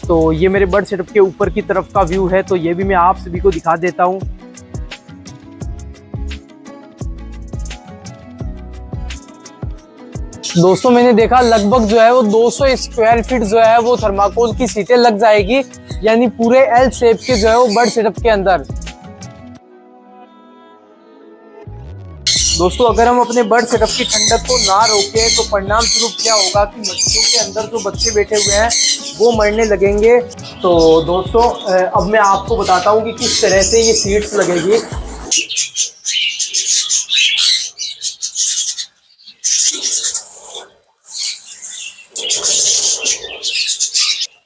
तो ये मेरे बर्ड सेटअप के ऊपर की तरफ का व्यू है, तो ये भी मैं आप सभी को दिखा देता हूँ। दोस्तों मैंने देखा लगभग जो है वो 200 स्क्वायर फीट जो है वो थर्माकोल की सीटें लग जाएगी, यानी पूरे एल शेप के जो है वो बर्ड सेटअप के अंदर। दोस्तों अगर हम अपने बर्ड सेटअप की ठंडक को ना रोकें तो परिणाम स्वरूप क्या होगा कि मच्छरों के अंदर जो बच्चे बैठे हुए हैं वो मरने लगेंगे। तो दोस्तों अब मैं आपको बताता हूँ कि किस तरह से ये सीड्स लगेगी।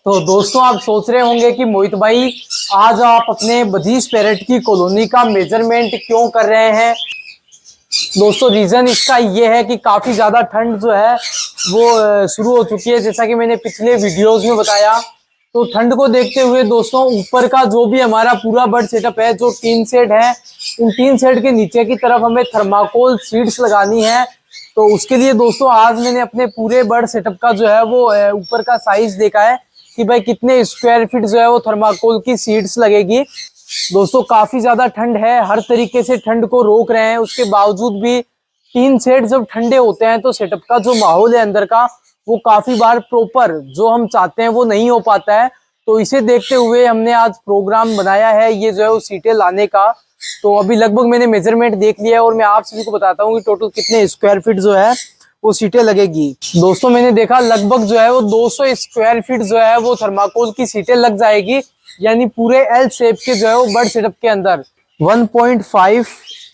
तो दोस्तों आप सोच रहे होंगे कि मोहित भाई आज आप अपने बधीस पैरेट की कॉलोनी का मेजरमेंट क्यों कर रहे हैं। दोस्तों रीजन इसका ये है कि काफी ज्यादा ठंड जो है वो शुरू हो चुकी है, जैसा कि मैंने पिछले वीडियोस में बताया। तो ठंड को देखते हुए दोस्तों ऊपर का जो भी हमारा पूरा बर्ड सेटअप है, जो टीन शेड है, उन टीन शेड के नीचे की तरफ हमें थर्माकोल सीड्स लगानी है। तो उसके लिए दोस्तों आज मैंने अपने पूरे बर्ड सेटअप का जो है वो ऊपर का साइज देखा है कि भाई कितने स्क्वायर फीट जो है वो थर्माकोल की सीड्स लगेगी। दोस्तों काफी ज्यादा ठंड है, हर तरीके से ठंड को रोक रहे हैं, उसके बावजूद भी टीन शेड जब ठंडे होते हैं तो सेटअप का जो माहौल है अंदर का वो काफी बार प्रॉपर जो हम चाहते हैं वो नहीं हो पाता है। तो इसे देखते हुए हमने आज प्रोग्राम बनाया है ये जो है वो सीटें लाने का। तो अभी लगभग मैंने मेजरमेंट देख लिया है और मैं आप सभी को बताता हूँ कि टोटल कितने स्क्वायर फीट जो है वो सीटें लगेगी। दोस्तों मैंने देखा लगभग जो है वो 200 स्क्वायर फीट जो है वो थर्माकोल की सीटें लग जाएगी, यानी पूरे एल शेप के जो है वो बर्ड सेटअप के अंदर 1.5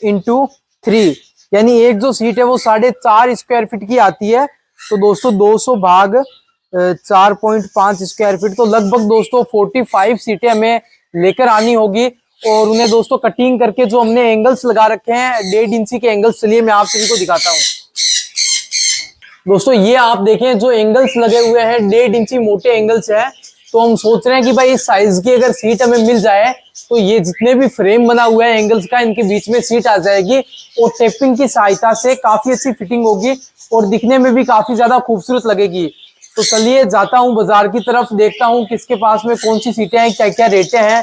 इंटू 3, यानी एक जो सीट है वो 4.5 स्क्वायर फीट की आती है। तो दोस्तों 200 भाग 4.5 स्क्वायर फीट, तो लगभग दोस्तों 45 सीटें हमें लेकर आनी होगी। और उन्हें दोस्तों कटिंग करके जो हमने एंगल्स लगा रखे हैं 1.5 इंची के एंगल्स, चलिए मैं आप सभी को दिखाता हूँ। दोस्तों ये आप देखें जो एंगल्स लगे हुए हैं 1.5 इंची मोटे एंगल्स है। तो हम सोच रहे हैं कि भाई इस साइज की अगर सीट हमें मिल जाए तो ये जितने भी फ्रेम बना हुआ है एंगल्स का, इनके बीच में सीट आ जाएगी और टेपिंग की सहायता से काफी अच्छी फिटिंग होगी और दिखने में भी काफी ज्यादा खूबसूरत लगेगी। तो चलिए जाता हूँ बाजार की तरफ, देखता हूँ किसके पास में कौन सी सीटें हैं, क्या क्या रेटें हैं।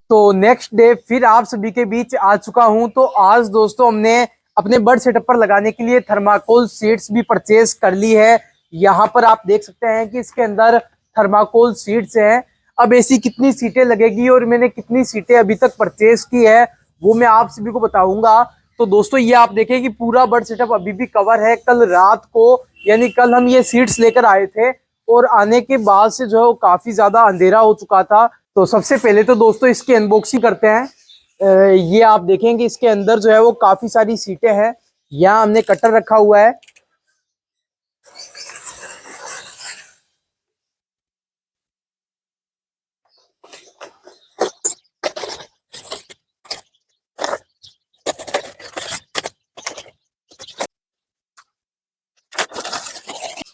तो नेक्स्ट डे फिर आप सभी के बीच आ चुका हूं। तो आज दोस्तों हमने अपने बर्ड सेटअप पर लगाने के लिए थर्माकोल सीड्स भी परचेज कर ली है। यहाँ पर आप देख सकते हैं कि इसके अंदर थर्माकोल सीड्स हैं। अब ऐसी कितनी सीटें लगेगी और मैंने कितनी सीटें अभी तक परचेज की है वो मैं आप सभी को बताऊंगा। तो दोस्तों ये आप देखें कि पूरा बर्ड सेटअप अभी भी कवर है। कल रात को यानी कल हम ये सीड्स लेकर आए थे और आने के बाद से जो है वो काफी ज्यादा अंधेरा हो चुका था। तो सबसे पहले तो दोस्तों इसकी अनबॉक्सिंग करते हैं। ये आप देखेंगे इसके अंदर जो है वो काफी सारी सीटें हैं। यहाँ हमने कटर रखा हुआ है।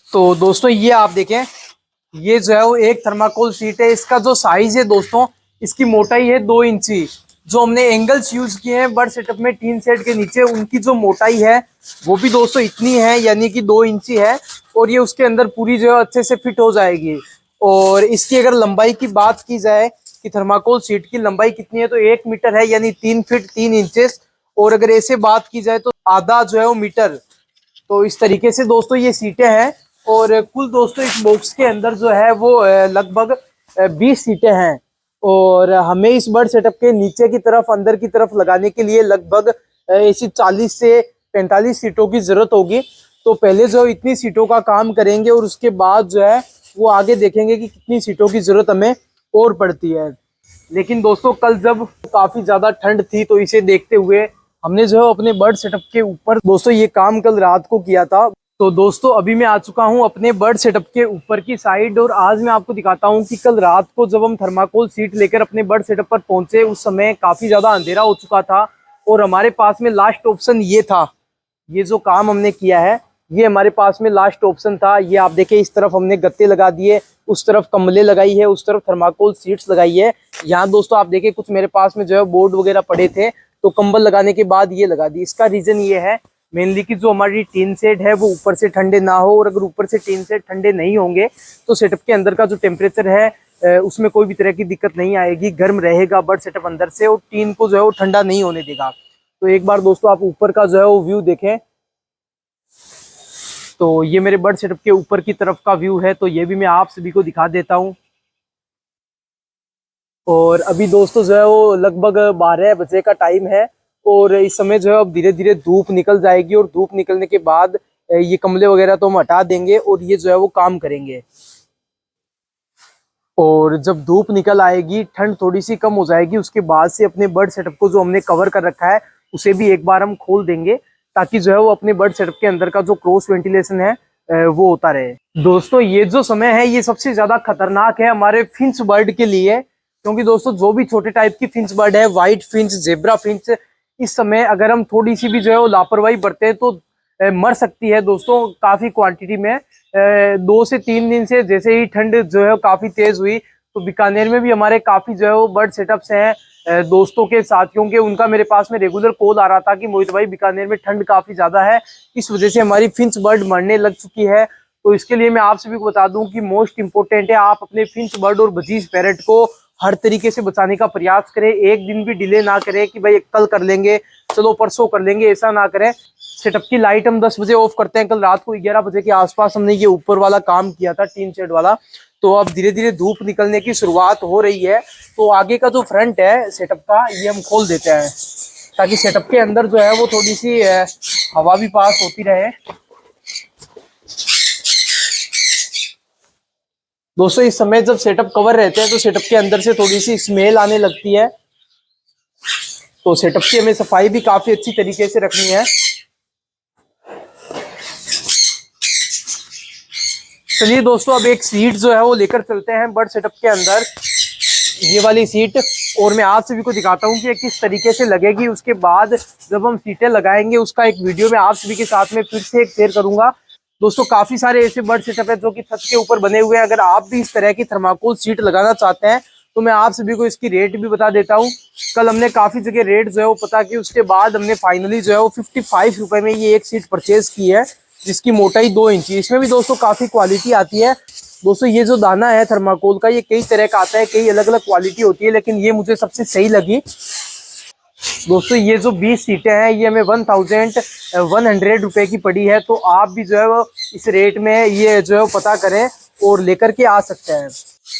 तो दोस्तों ये आप देखें, ये जो है वो एक थर्माकोल सीट है। इसका जो साइज है दोस्तों, इसकी मोटाई है 2 इंची। जो हमने एंगल्स यूज किए हैं बर्ड सेटअप में टीन सेट के नीचे, उनकी जो मोटाई है वो भी दोस्तों इतनी है, यानी कि 2 इंची है। और ये उसके अंदर पूरी जो है अच्छे से फिट हो जाएगी। और इसकी अगर लंबाई की बात की जाए कि थर्माकोल सीट की लंबाई कितनी है, तो 1 मीटर है, यानी 3 फीट 3 इंचेस। और अगर ऐसे बात की जाए तो आधा जो है वो मीटर। तो इस तरीके से दोस्तों ये सीटें हैं। और कुल दोस्तों इस बॉक्स के अंदर जो है वो लगभग 20 सीटें हैं। और हमें इस बर्ड सेटअप के नीचे की तरफ अंदर की तरफ लगाने के लिए लगभग ऐसी 40 से 45 सीटों की जरूरत होगी। तो पहले जो इतनी सीटों का काम करेंगे और उसके बाद जो है वो आगे देखेंगे कि कितनी सीटों की जरूरत हमें और पड़ती है। लेकिन दोस्तों कल जब काफी ज्यादा ठंड थी तो इसे देखते हुए हमने जो है अपने बर्ड सेटअप के ऊपर दोस्तों ये काम कल रात को किया था। तो दोस्तों अभी मैं आ चुका हूँ अपने बर्ड सेटअप के ऊपर की साइड और आज मैं आपको दिखाता हूँ कि कल रात को जब हम थर्माकोल सीट लेकर अपने बर्ड सेटअप पर पहुंचे उस समय काफी ज्यादा अंधेरा हो चुका था और हमारे पास में लास्ट ऑप्शन ये था। ये जो काम हमने किया है ये हमारे पास में लास्ट ऑप्शन था। ये आप देखें, इस तरफ हमने गत्ते लगा दिए, उस तरफ कम्बले लगाई है, उस तरफ थर्माकोल सीट्स लगाई है। यहाँ दोस्तों आप देखें कुछ मेरे पास में जो है बोर्ड वगैरह पड़े थे तो कंबल लगाने के बाद ये लगा दी। इसका रीजन ये है मेनली कि जो हमारी टीन सेट है वो ऊपर से ठंडे ना हो, और अगर ऊपर से टीन सेट ठंडे नहीं होंगे तो सेटअप के अंदर का जो टेम्परेचर है उसमें कोई भी तरह की दिक्कत नहीं आएगी, गर्म रहेगा बर्ड सेटअप अंदर से और टीन को जो है वो ठंडा नहीं होने देगा। तो एक बार दोस्तों आप ऊपर का जो है वो व्यू देखें। तो ये मेरे बर्ड सेटअप के ऊपर की तरफ का व्यू है, तो ये भी मैं आप सभी को दिखा देता हूँ। और अभी दोस्तों जो है वो लगभग 12 बजे का टाइम है और इस समय जो है अब धीरे धीरे धूप निकल जाएगी और धूप निकलने के बाद ये कमले वगैरह तो हम हटा देंगे और ये जो है वो काम करेंगे। और जब धूप निकल आएगी, ठंड थोड़ी सी कम हो जाएगी, उसके बाद से अपने बर्ड सेटअप को जो हमने कवर कर रखा है उसे भी एक बार हम खोल देंगे ताकि जो है वो अपने बर्ड सेटअप के अंदर का जो क्रॉस वेंटिलेशन है वो होता रहे। दोस्तों ये जो समय है ये सबसे ज्यादा खतरनाक है हमारे फिंच बर्ड के लिए, क्योंकि दोस्तों जो भी छोटे टाइप की फिंच बर्ड है, व्हाइट फिंच, जेब्रा फिंच, इस समय अगर हम थोड़ी सी भी जो है वो लापरवाही बरते हैं तो मर सकती है दोस्तों काफी क्वांटिटी में। 2 से 3 दिन से जैसे ही ठंड जो है काफी तेज हुई तो बीकानेर में भी हमारे काफी जो है वो बर्ड सेटअप्स हैं दोस्तों के, साथियों के, उनका मेरे पास में रेगुलर कॉल आ रहा था कि मोहित भाई बीकानेर में ठंड काफी ज्यादा है, इस वजह से हमारी फिंच बर्ड मरने लग चुकी है। तो इसके लिए मैं आप सभी को बता दूं कि मोस्ट इंपोर्टेंट है आप अपने फिंच बर्ड और बजीज पैरट को हर तरीके से बचाने का प्रयास करें। एक दिन भी डिले ना करें कि भाई कल कर लेंगे, चलो परसों कर लेंगे, ऐसा ना करें। सेटअप की लाइट हम 10 बजे ऑफ करते हैं। कल रात को 11 बजे के आसपास हमने ये ऊपर वाला काम किया था, टीन शेड वाला। तो अब धीरे धीरे धूप निकलने की शुरुआत हो रही है तो आगे का जो फ्रंट है सेटअप का ये हम खोल देते हैं ताकि सेटअप के अंदर जो है वो थोड़ी सी हवा भी पास होती रहे। दोस्तों इस समय जब सेटअप कवर रहते हैं तो सेटअप के अंदर से थोड़ी सी स्मेल आने लगती है, तो सेटअप की हमें सफाई भी काफी अच्छी तरीके से रखनी है। चलिए दोस्तों अब एक सीट जो है वो लेकर चलते हैं बर्ड सेटअप के अंदर, ये वाली सीट, और मैं आप सभी को दिखाता हूँ कि ये किस तरीके से लगेगी। उसके बाद जब हम सीटें लगाएंगे उसका एक वीडियो मैं आप सभी के साथ में फिर से एक शेयर करूंगा। दोस्तों काफी सारे ऐसे बर्ड सेटअप है जो कि छत के ऊपर बने हुए हैं। अगर आप भी इस तरह की थर्माकोल सीट लगाना चाहते हैं तो मैं आप सभी को इसकी रेट भी बता देता हूँ। कल हमने काफी जगह रेट जो है वो पता की, उसके बाद हमने फाइनली जो है वो 55 रुपए में ये एक सीट परचेज की है जिसकी मोटाई 2 इंची। इसमें भी दोस्तों काफी क्वालिटी आती है। दोस्तों ये जो दाना है थर्माकोल का ये कई तरह का आता है, कई अलग अलग क्वालिटी होती है, लेकिन ये मुझे सबसे सही लगी। दोस्तों ये जो 20 सीटें हैं ये हमें 1100 रुपए की पड़ी है, तो आप भी जो है वो इस रेट में ये जो है पता करें और लेकर के आ सकते हैं।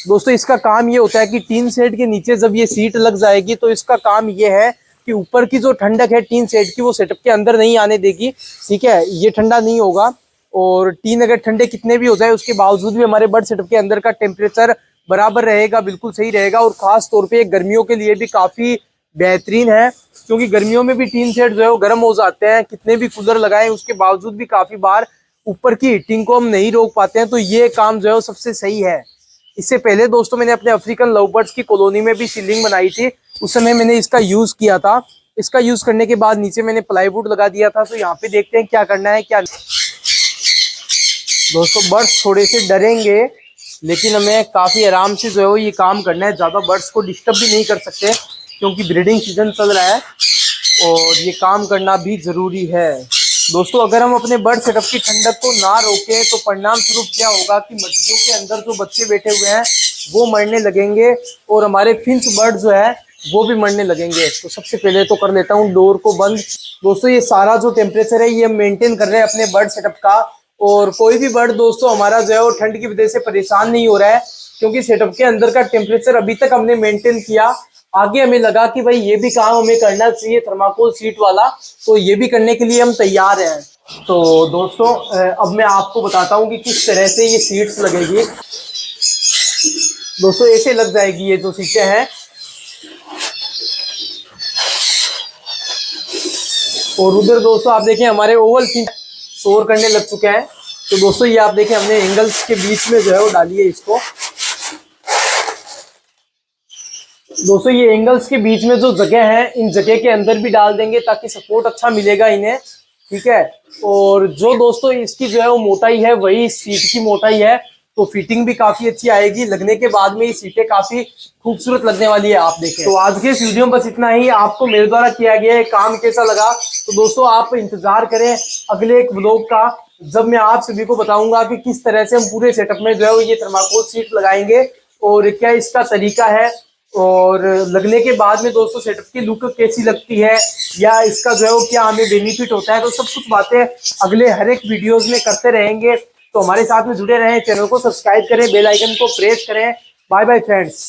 दोस्तों इसका काम ये होता है कि टीन शेड के नीचे जब ये सीट लग जाएगी तो इसका काम ये है कि ऊपर की जो ठंडक है टीन शेड की वो सेटअप के अंदर नहीं आने देगी। ठीक है, ये ठंडा नहीं होगा और टीन अगर ठंडे कितने भी हो जाए उसके बावजूद भी हमारे बर्ड सेटअप के अंदर का टेम्परेचर बराबर रहेगा, बिल्कुल सही रहेगा। और खास तौर पे गर्मियों के लिए भी काफी बेहतरीन है, क्योंकि गर्मियों में भी टीन शेड जो है वो गर्म हो जाते हैं, कितने भी कूलर लगाएं उसके बावजूद भी काफी बार ऊपर की हीटिंग को हम नहीं रोक पाते हैं। तो ये काम जो है वो सबसे सही है। इससे पहले दोस्तों मैंने अपने अफ्रीकन लव बर्ड्स की कॉलोनी में भी सीलिंग बनाई थी, उस समय मैंने इसका यूज किया था। इसका यूज करने के बाद नीचे मैंने प्लाईवुड लगा दिया था। तो यहाँ पे देखते हैं क्या करना है क्या। दोस्तों बर्ड्स थोड़े से डरेंगे लेकिन हमें काफी आराम से जो है वो ये काम करना है, ज्यादा बर्ड्स को डिस्टर्ब भी नहीं कर सकते क्योंकि ब्रीडिंग सीजन चल रहा है और ये काम करना भी जरूरी है। दोस्तों अगर हम अपने बर्ड सेटअप की ठंडक को ना रोकें तो परिणाम स्वरूप क्या होगा कि मटकियों के अंदर जो बच्चे बैठे हुए हैं वो मरने लगेंगे और हमारे फिंच बर्ड जो है वो भी मरने लगेंगे। तो सबसे पहले तो कर लेता हूँ डोर को बंद। दोस्तों ये सारा जो टेम्परेचर है ये हम मेंटेन कर रहे हैं अपने बर्ड सेटअप का, और कोई भी बर्ड दोस्तों हमारा जो है वो ठंड की वजह से परेशान नहीं हो रहा है क्योंकि सेटअप के अंदर का टेम्परेचर अभी तक हमने मेंटेन किया। आगे हमें लगा कि भाई ये भी काम हमें करना चाहिए थर्माकोल सीट वाला, तो ये भी करने के लिए हम तैयार हैं। तो दोस्तों अब मैं आपको बताता हूँ कि किस तरह से ये सीट्स लगेगी। दोस्तों ऐसे लग जाएगी ये जो सीटें हैं, और उधर दोस्तों आप देखें हमारे ओवल फिंच शोर करने लग चुके हैं। तो दोस्तों ये आप देखें हमने एंगल्स के बीच में जो है वो डाली है इसको। दोस्तों ये एंगल्स के बीच में जो जगह है इन जगह के अंदर भी डाल देंगे ताकि सपोर्ट अच्छा मिलेगा इन्हें, ठीक है। और जो दोस्तों इसकी जो है वो मोटाई है वही सीट की मोटाई है, तो फिटिंग भी काफी अच्छी आएगी। लगने के बाद में ये सीटें काफी खूबसूरत लगने वाली है। आप देखें तो आज के इस वीडियो में बस इतना ही। आपको मेरे द्वारा किया गया है काम कैसा लगा, तो दोस्तों आप इंतजार करें अगले एक व्लॉग का, जब मैं आप सभी को बताऊंगा कि किस तरह से हम पूरे सेटअप में जो है वो ये थर्माकोल सीट लगाएंगे और क्या इसका तरीका है, और लगने के बाद में दोस्तों सेटअप की लुक कैसी लगती है या इसका जो है वो क्या हमें बेनिफिट होता है। तो सब कुछ बातें अगले हर एक वीडियोस में करते रहेंगे। तो हमारे साथ में जुड़े रहें, चैनल को सब्सक्राइब करें, बेल आइकन को प्रेस करें। Bye bye friends.